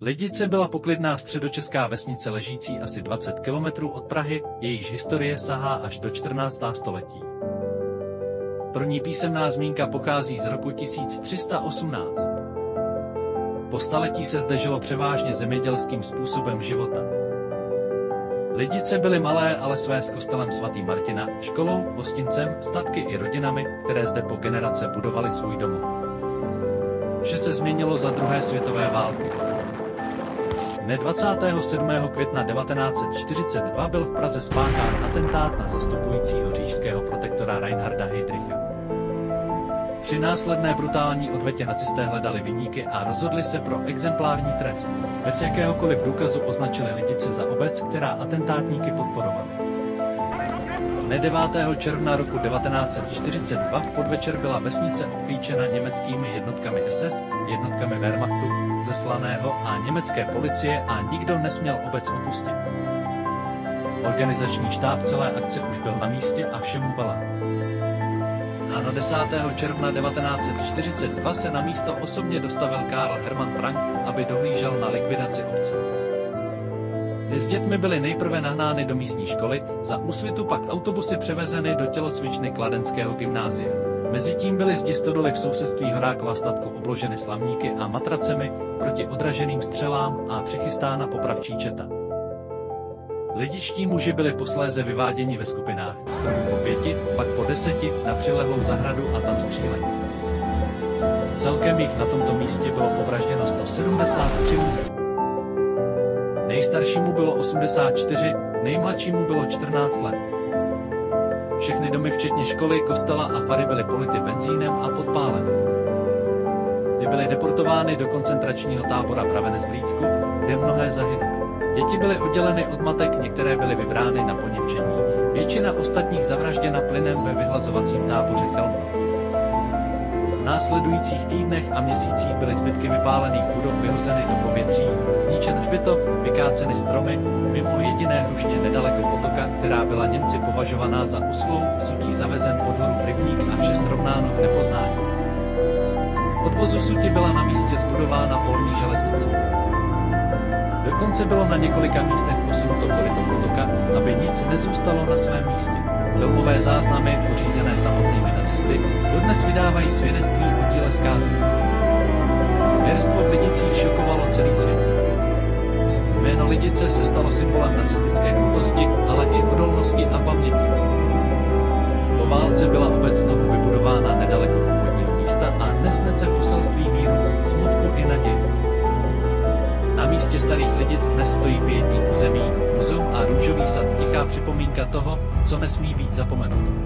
Lidice byla poklidná středočeská vesnice ležící asi 20 kilometrů od Prahy, jejíž historie sahá až do 14. století. První písemná zmínka pochází z roku 1318. Po staletí se zde žilo převážně zemědělským způsobem života. Lidice byly malé, ale své s kostelem svatý Martina, školou, hostincem, statky i rodinami, které zde po generace budovaly svůj domov. Vše se změnilo za druhé světové války. Dne 27. května 1942 byl v Praze spáchán atentát na zastupujícího říšského protektora Reinharda Heydricha. Při následné brutální odvetě nacisté hledali viníky a rozhodli se pro exemplární trest. Bez jakéhokoliv důkazu označili Lidice za obec, která atentátníky podporovala. Dne 9. června roku 1942 v podvečer byla vesnice obklíčena německými jednotkami SS, jednotkami Wehrmachtu, zeslaného a německé policie a nikdo nesměl obec opustit. Organizační štáb celé akce už byl na místě a všemu velel. A na 10. června 1942 se na místo osobně dostavil Karl Hermann Frank, aby dohlížel na likvidaci obce. S dětmi byly nejprve nahnány do místní školy, za úsvitu pak autobusy převezeny do tělocvičny Kladenského gymnázia. Mezitím byly zdi stodoly v sousedství Horákova statku obloženy slamníky a matracemi proti odraženým střelám a přichystána popravčí četa. Lidičtí muži byli posléze vyváděni ve skupinách, zprvu po 5, pak po 10, na přilehlou zahradu a tam stříleni. Celkem jich na tomto místě bylo povražděno 173 mužů. Nejstaršímu bylo 84, nejmladšímu bylo 14 let. Všechny domy včetně školy, kostela a fary byly polyty benzínem a podpáleny. Byly deportovány do koncentračního tábora v Ravensbrücku, kde mnohé zahynuli. Děti byly odděleny od matek, některé byly vybrány na poněmčení, většina ostatních zavražděna plynem ve vyhlazovacím táboře Chelmno. V následujících týdnech a měsících byly zbytky vypálených budov vyhozeny do povětří, zničen hřbitov, vykáceny stromy, mimo jediné hrušně nedaleko potoka, která byla Němci považovaná za uschlou, sutí zavezen pod horu Rybník a vše srovnáno k nepoznání. Od vozu suti byla na místě zbudována polní železnice. Dokonce bylo na několika místech posunuto koryto potoka, aby nic nezůstalo na svém místě. Filmové záznamy, pořízené samotnými nacisty, dodnes vydávají svědectví o díle zkázy. Věrstvo v Lidicích šokovalo celý svět. Jméno Lidice se stalo symbolem nacistické krutosti, ale i odolnosti a paměti. Po válce byla obec znovu vybudována nedaleko původního místa a dnes nese poselství míru, smutku i naděje. Na místě starých Lidic dnes stojí pietní území, muzeum a růžový sad, tichá připomínka toho, co nesmí být zapomenuto.